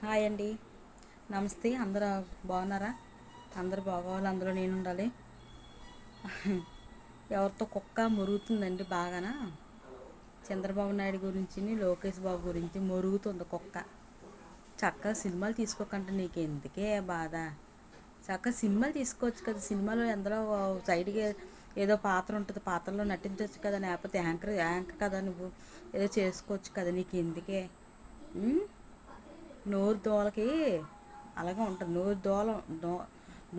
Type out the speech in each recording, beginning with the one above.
Hi అండి. నమస్తే. అందరూ బాగున్నారా? అందరూ బాగోవాలి, అందులో నేను ఉండాలి. ఎవరితో కుక్క మురుగుతుందండి బాగానా. చంద్రబాబు నాయుడు గురించి, లోకేష్ బాబు గురించి మురుగుతుంది కుక్క. చక్కగా సినిమాలు తీసుకోకంటే నీకు ఎందుకే బాధ? చక్కగా సినిమాలు తీసుకోవచ్చు కదా. సినిమాలో ఎందులో సైడ్కి ఏదో పాత్ర ఉంటుంది, పాత్రలో నటించవచ్చు కదా. లేకపోతే యాంకర్ కదా నువ్వు, ఏదో చేసుకోవచ్చు కదా. నీకు ఎందుకే? నోరు దోలకి అలాగే ఉంటుంది.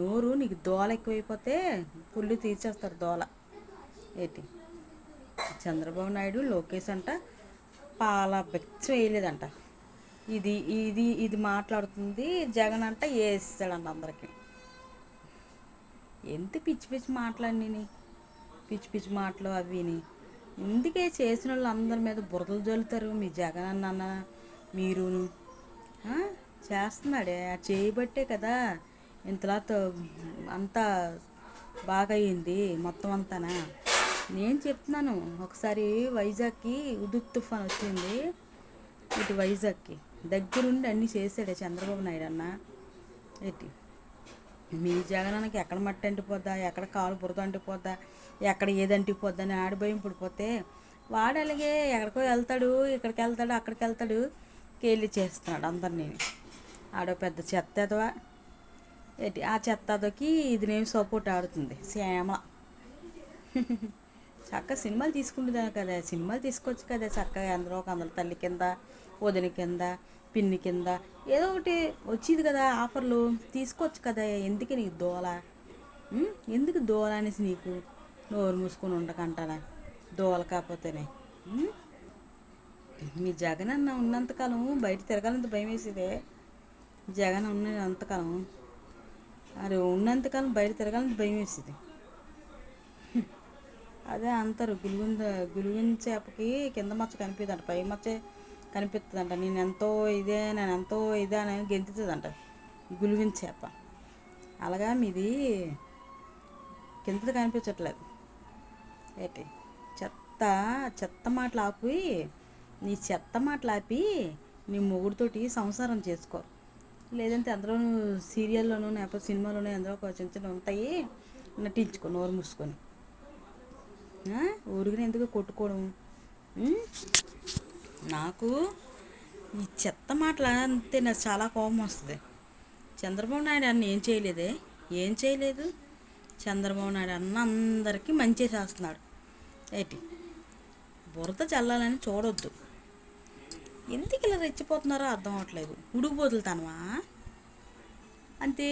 నోరు నీకు దోల ఎక్కువైపోతే పుల్లు తీర్చేస్తారు దోల. ఏంటి చంద్రబాబు నాయుడు లోకేష్ అంట పాల బెచ్చం వేయలేదంట. ఇది ఇది ఇది మాట్లాడుతుంది జగన్ అంట వేస్తాడంట అందరికీ. ఎంత పిచ్చి పిచ్చి మాట్లాడి పిచ్చి పిచ్చి మాటలు అవిని ఇందుకే చేసిన వాళ్ళు అందరి మీద బురదలు జల్లుతారు. మీ జగన్ అన్న మీరును చేస్తున్నాడే చేయబట్టే కదా ఇంతలా అంతా బాగా అయింది మొత్తం అంతానా. నేను చెప్తున్నాను. ఒకసారి వైజాగ్కి ఉదుక్ తుఫాన్ వచ్చింది. ఇటు వైజాగ్కి దగ్గరుండి అన్నీ చేసాడే చంద్రబాబు నాయుడు అన్న. ఏంటి మీ జగనానికి ఎక్కడ మట్టి అంటిపోద్దా, ఎక్కడ కాలు బురద అంటిపోద్దా, ఎక్కడ ఏది అంటిపోద్దా అని ఆడిపోయి పడిపోతే వాడు అలాగే ఎక్కడికో వెళ్తాడు, ఇక్కడికి వెళ్తాడు, అక్కడికి వెళ్తాడు, కేలి చేస్తున్నాడు అందరినీ. ఆడో పెద్ద చెత్త ఎదవా. ఏంటి ఆ చెత్త అదోకి ఇది నేను సపోర్ట్ ఆడుతుంది శ్యామ. చక్కగా సినిమాలు తీసుకుంటుందా కదా. సినిమాలు తీసుకోవచ్చు కదా చక్కగా. అందరూ ఒక అందరి తల్లి కింద, వదిన కింద, పిన్ని కింద ఏదో ఒకటి వచ్చింది కదా ఆఫర్లు, తీసుకోవచ్చు కదా. ఎందుకు నీకు దోల? ఎందుకు దోల అనేసి నీకు నోరు మూసుకొని ఉండకంటానా దోల కాకపోతేనే. మీ జగన్ అన్న ఉన్నంతకాలం బయట తిరగాలంత భయం వేసేదే. జగన్ ఉన్నంతకాలం అది ఉన్నంతకాలం బయట తిరగాలంత భయం వేసేది. అదే అంటారు గులిగిన చేపకి కింద మచ్చ కనిపిద్దంట, పై మచ్చ కనిపిస్తుందంట. నేను ఎంతో ఇదే అని గెంతుతుందంట గులిగిన చేప. అలాగా మీది కింద కనిపించట్లేదు. ఏంటి చెత్త చెత్త మాటలు ఆపి, నీ చెత్త మాటలు ఆపి నీ మొగుడితోటి సంసారం చేసుకో. లేదంటే అందులోనూ సీరియల్లోనూ లేకపోతే సినిమాలోనూ అందులో చిన్న చిన్న ఉంటాయి, నటించుకో నోరు మూసుకొని. ఊరికి ఎందుకు కొట్టుకోవడం? నాకు ఈ చెత్త మాటలు అంతే నాకు చాలా కోపం వస్తుంది. చంద్రబాబు నాయుడు అన్న ఏం చేయలేదు. చంద్రబాబు నాయుడు అన్న అందరికీ మంచి చేస్తున్నాడు. ఏంటి బురద చల్లాలని చూడొద్దు. ఎందుకు ఇలా రెచ్చిపోతున్నారో అర్థం అవ్వట్లేదు. ఉడుకుపోతులుతానవా అంతే.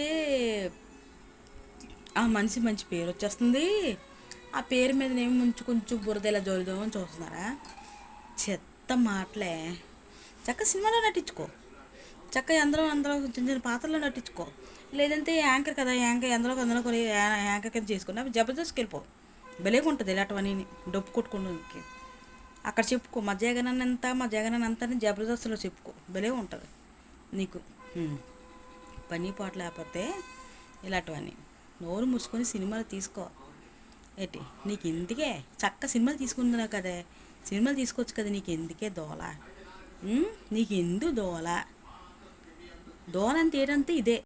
ఆ మనిషి మంచి పేరు వచ్చేస్తుంది, ఆ పేరు మీద నేను కొంచెం బురద ఇలా జోలుదామని చూస్తున్నారా? చెత్త మాటలే. చక్క సినిమాలో నటించుకో, చక్క అందరూ చిన్న చిన్న పాత్రలో నటించుకో. లేదంటే యాంకర్ కదా, అందులో కొన్ని యాంకర్ కింద చేసుకుని అవి జబర్దస్త్కి వెళ్ళిపో. భలేగా ఉంటుంది ఇలాంటివన్నీ డొప్పు కొట్టుకోవడానికి. అక్కడ చెప్పుకో మా జగన్ అంత అని జబర్దస్త్లో చెప్పుకో. భలే ఉంటుంది నీకు. పని పాట లేకపోతే ఇలాంటివన్నీ నోరు మూసుకొని సినిమాలు తీసుకో. ఏంటి నీకు ఎందుకే చక్క సినిమాలు తీసుకుంటున్నావు కదా, సినిమాలు తీసుకోవచ్చు కదా. నీకు ఎందుకే దోల? నీకు ఎందుకు దోల? దోల అంటే ఏంటంటే ఇదే.